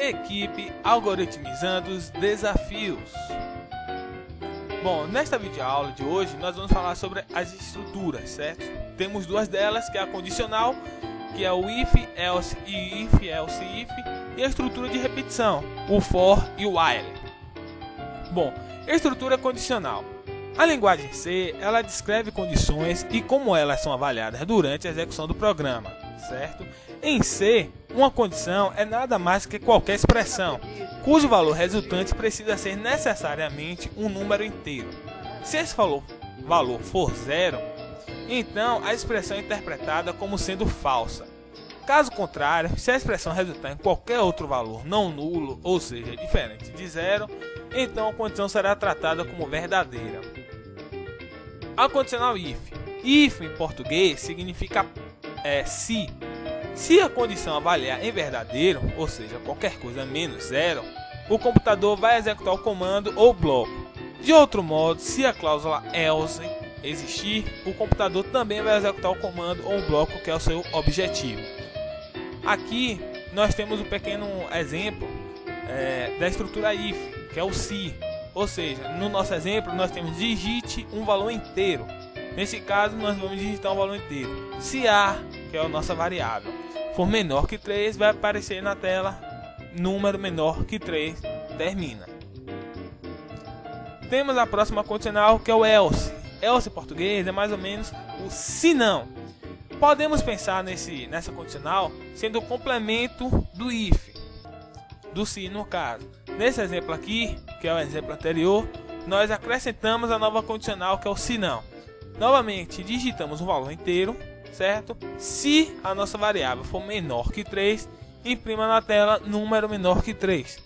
Equipe algoritmizando os desafios. Bom, nesta videoaula de hoje nós vamos falar sobre as estruturas, certo? Temos duas delas, que é a condicional, que é o if, else e if, else e if, e a estrutura de repetição, o for e o while. Bom, estrutura condicional. A linguagem C, ela descreve condições e como elas são avaliadas durante a execução do programa, certo? Em C, uma condição é nada mais que qualquer expressão, cujo valor resultante precisa ser necessariamente um número inteiro. Se esse valor for zero, então a expressão é interpretada como sendo falsa. Caso contrário, se a expressão resultar em qualquer outro valor não nulo, ou seja, diferente de zero, então a condição será tratada como verdadeira. A condicional if. If em português significa se. Se a condição avaliar em verdadeiro, ou seja, qualquer coisa menos zero, o computador vai executar o comando ou bloco. De outro modo, se a cláusula else existir, o computador também vai executar o comando ou bloco, que é o seu objetivo. Aqui nós temos um pequeno exemplo da estrutura if, que é o se. Ou seja, no nosso exemplo nós temos digite um valor inteiro. Nesse caso nós vamos digitar um valor inteiro. Se A, que é a nossa variável, for menor que 3, vai aparecer na tela número menor que 3, termina. Temos a próxima condicional, que é o else. Else em português é mais ou menos o se não. Podemos pensar nessa condicional sendo o complemento do if, do se no caso. Nesse exemplo aqui, que é o exemplo anterior, nós acrescentamos a nova condicional, que é o se não. Novamente, digitamos um valor inteiro, certo? Se a nossa variável for menor que 3, imprima na tela número menor que 3.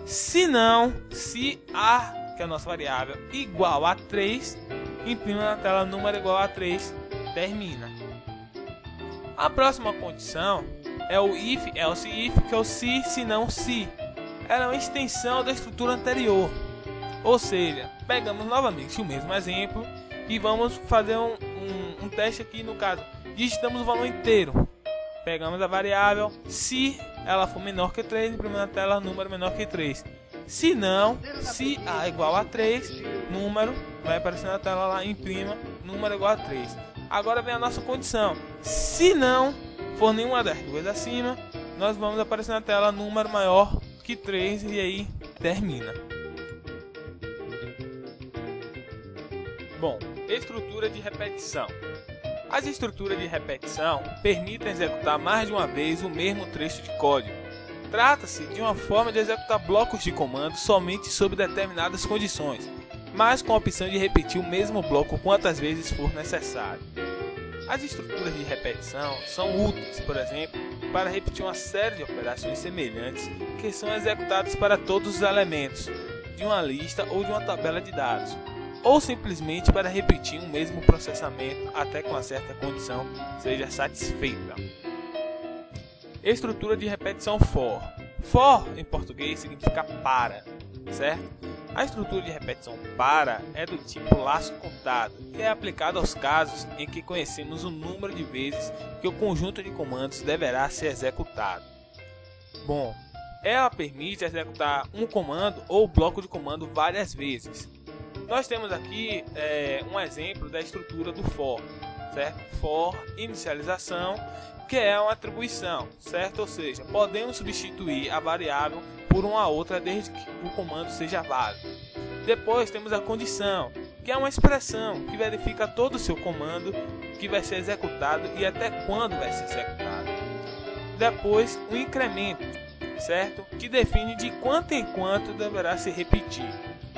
Se não, se A, que é a nossa variável, igual a 3, imprima na tela número igual a 3, termina. A próxima condição é o if, else e if, que é o se não, se. Ela é uma extensão da estrutura anterior. Ou seja, pegamos novamente o mesmo exemplo e vamos fazer um teste aqui. No caso, digitamos o valor inteiro. Pegamos a variável, se ela for menor que 3, imprimimos na tela número menor que 3. Se não, se A igual a 3, número vai aparecer na tela lá, imprima número igual a 3. Agora vem a nossa condição. Se não for nenhuma das duas acima, nós vamos aparecer na tela número maior que 3 e aí termina. Bom, estrutura de repetição. As estruturas de repetição permitem executar mais de uma vez o mesmo trecho de código. Trata-se de uma forma de executar blocos de comando somente sob determinadas condições, mas com a opção de repetir o mesmo bloco quantas vezes for necessário. As estruturas de repetição são úteis, por exemplo, para repetir uma série de operações semelhantes que são executadas para todos os elementos de uma lista ou de uma tabela de dados, ou simplesmente para repetir um mesmo processamento até que uma certa condição seja satisfeita. Estrutura de repetição for. For em português significa para, certo? A estrutura de repetição para é do tipo laço contado, que é aplicado aos casos em que conhecemos o número de vezes que o conjunto de comandos deverá ser executado. Bom, ela permite executar um comando ou bloco de comando várias vezes. Nós temos aqui um exemplo da estrutura do for, certo? For inicialização, que é uma atribuição, certo? Ou seja, podemos substituir a variável por uma outra desde que o comando seja válido. Depois temos a condição, que é uma expressão que verifica todo o seu comando que vai ser executado e até quando vai ser executado. Depois o incremento, certo? Que define de quanto em quanto deverá se repetir.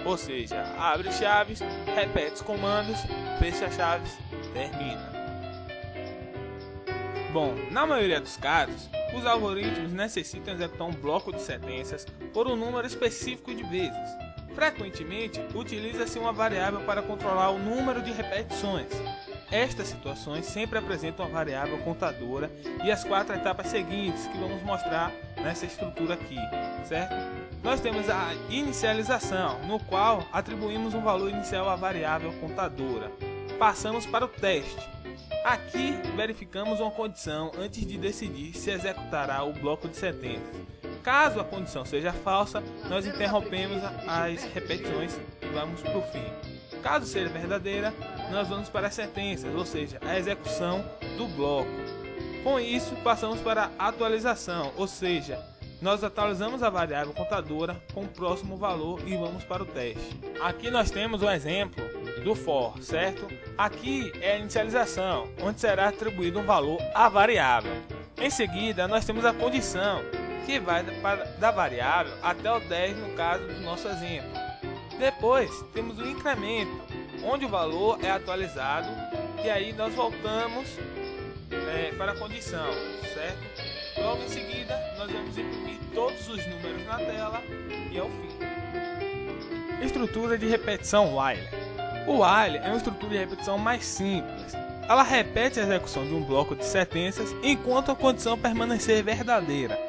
Ou seja, abre chaves, repete os comandos, fecha chaves, termina. Bom, na maioria dos casos, os algoritmos necessitam executar um bloco de sentenças por um número específico de vezes. Frequentemente, utiliza-se uma variável para controlar o número de repetições. Estas situações sempre apresentam uma variável contadora e as 4 etapas seguintes que vamos mostrar nessa estrutura aqui, certo? Nós temos a inicialização, no qual atribuímos um valor inicial à variável contadora. Passamos para o teste. Aqui verificamos uma condição antes de decidir se executará o bloco de sentenças. Caso a condição seja falsa, nós interrompemos as repetições e vamos para o fim. Caso seja verdadeira, nós vamos para as sentenças, ou seja, a execução do bloco. Com isso, passamos para a atualização, ou seja, nós atualizamos a variável contadora com o próximo valor e vamos para o teste. Aqui nós temos um exemplo do for, certo? Aqui é a inicialização, onde será atribuído um valor à variável. Em seguida, nós temos a condição, que vai da variável até o 10 no caso do nosso exemplo. Depois, temos o incremento, onde o valor é atualizado e aí nós voltamos para a condição, certo? Logo em seguida, nós vamos imprimir todos os números na tela e ao fim. Estrutura de repetição while. O while é uma estrutura de repetição mais simples. Ela repete a execução de um bloco de sentenças enquanto a condição permanecer verdadeira.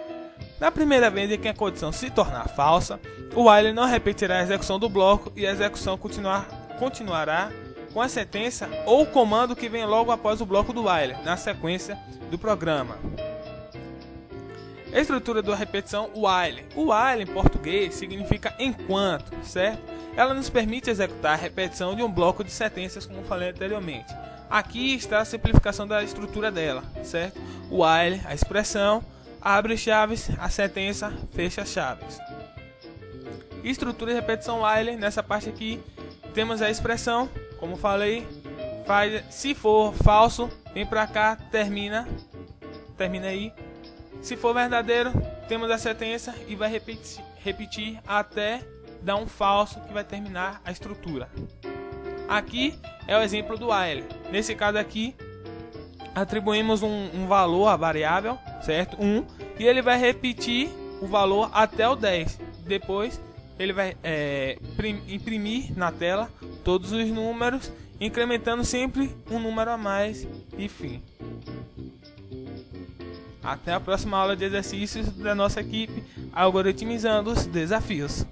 Na primeira vez em que a condição se tornar falsa, o while não repetirá a execução do bloco e a execução continuará com a sentença ou o comando que vem logo após o bloco do while, na sequência do programa. Estrutura da repetição while. O while em português significa enquanto, certo? Ela nos permite executar a repetição de um bloco de sentenças, como falei anteriormente. Aqui está a simplificação da estrutura dela, certo? O while, a expressão, abre chaves, a sentença, fecha chaves. Estrutura de repetição while, nessa parte aqui, temos a expressão, como falei, se for falso, vem para cá, termina aí. Se for verdadeiro, temos a sentença e vai repetir até dar um falso que vai terminar a estrutura. Aqui é o exemplo do while. Nesse caso aqui, atribuímos um valor à variável, certo? 1, e ele vai repetir o valor até o 10. Depois, ele vai imprimir na tela todos os números, incrementando sempre um número a mais e fim. Até a próxima aula de exercícios da nossa equipe Algoritmizando os Desafios.